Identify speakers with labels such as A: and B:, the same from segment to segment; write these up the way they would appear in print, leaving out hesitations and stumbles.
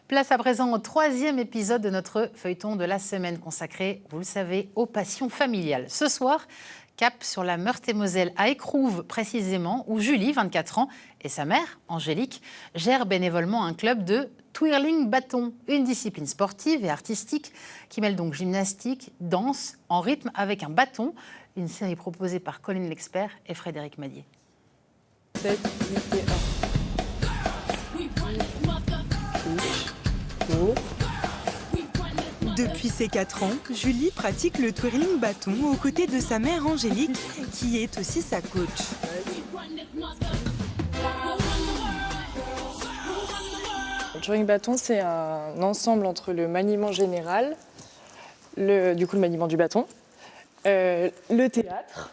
A: Place à présent au troisième épisode de notre feuilleton de la semaine consacré, vous le savez, aux passions familiales. Ce soir, cap sur la Meurthe-et-Moselle, à Écrouves précisément, où Julie, 24 ans, et sa mère, Angélique, gèrent bénévolement un club de twirling bâton, une discipline sportive et artistique qui mêle donc gymnastique, danse, en rythme avec un bâton, une série proposée par Colline L'Expert et Frédéric Madier.
B: 7, 8 et 1.
C: Depuis ses 4 ans, Julie pratique le twirling bâton aux côtés de sa mère Angélique, qui est aussi sa coach.
B: Le twirling bâton, c'est un ensemble entre le maniement général, le maniement du bâton, le théâtre,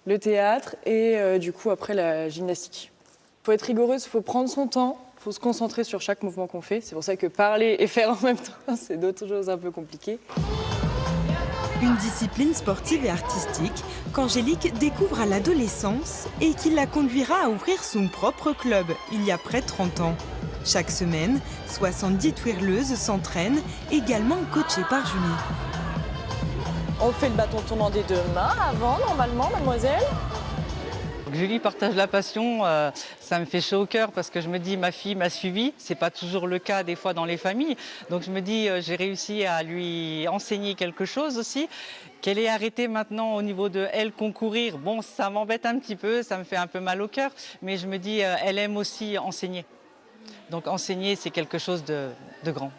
B: le théâtre et après la gymnastique. Il faut être rigoureuse, il faut prendre son temps, il faut se concentrer sur chaque mouvement qu'on fait. C'est pour ça que parler et faire en même temps, c'est d'autres choses un peu compliquées.
C: Une discipline sportive et artistique qu'Angélique découvre à l'adolescence et qui la conduira à ouvrir son propre club il y a près de 30 ans. Chaque semaine, 70 twirleuses s'entraînent, également coachées par Julie.
B: On fait le bâton tournant des 2 mains avant, normalement, mademoiselle.
D: Julie partage la passion, ça me fait chaud au cœur parce que je me dis ma fille m'a suivi, c'est pas toujours le cas des fois dans les familles, donc je me dis j'ai réussi à lui enseigner quelque chose aussi, qu'elle ait arrêté maintenant au niveau de elle concourir, bon ça m'embête un petit peu, ça me fait un peu mal au cœur, mais je me dis elle aime aussi enseigner, donc enseigner c'est quelque chose de grand.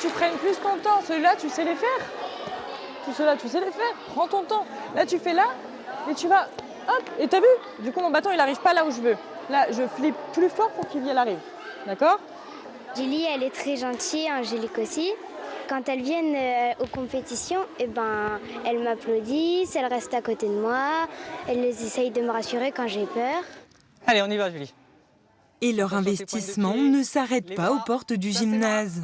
B: Tu prennes plus ton temps. Celui-là, tu sais les faire. Tout cela, tu sais les faire. Prends ton temps. Là, tu fais là et tu vas... Hop. Et t'as vu? Du coup, mon bâton, il n'arrive pas là où je veux. Là, je flippe plus fort pour qu'il y arrive. D'accord?
E: Julie, elle est très gentille, Angélique aussi. Quand elles viennent aux compétitions, elles m'applaudissent, elles restent à côté de moi. Elles essayent de me rassurer quand j'ai peur.
D: Allez, on y va, Julie.
C: Et leur investissement ne s'arrête pas aux portes du gymnase.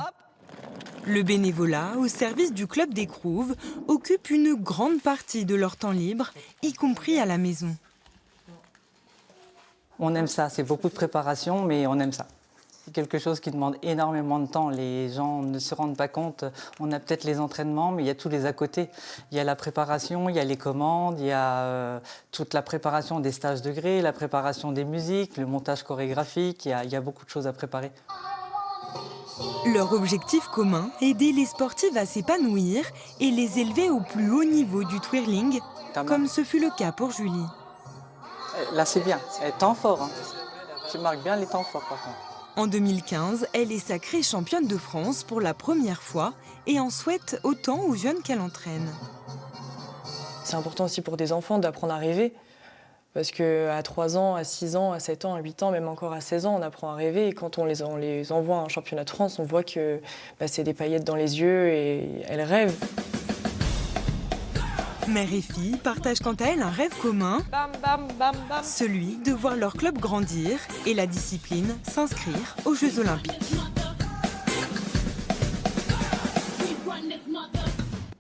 C: Le bénévolat au service du club d'Écrouves occupe une grande partie de leur temps libre, y compris à la maison.
D: On aime ça, c'est beaucoup de préparation, mais on aime ça. C'est quelque chose qui demande énormément de temps. Les gens ne se rendent pas compte. On a peut-être les entraînements, mais il y a tous les à côté. Il y a la préparation, il y a les commandes, il y a toute la préparation des stages de gré, la préparation des musiques, le montage chorégraphique. Il y a beaucoup de choses à préparer.
C: Leur objectif commun, aider les sportives à s'épanouir et les élever au plus haut niveau du twirling, comme ce fut le cas pour Julie.
D: Là, c'est bien. Temps fort. Hein. Tu marques bien les temps forts, par contre.
C: En 2015, elle est sacrée championne de France pour la première fois et en souhaite autant aux jeunes qu'elle entraîne.
B: C'est important aussi pour des enfants d'apprendre à rêver. Parce qu'à 3 ans, à 6 ans, à 7 ans, à 8 ans, même encore à 16 ans, on apprend à rêver. Et quand on les envoie à un championnat de France, on voit que c'est des paillettes dans les yeux et elles rêvent.
C: Mère et fille partagent quant à elles un rêve commun, celui de voir leur club grandir et la discipline s'inscrire aux Jeux Olympiques.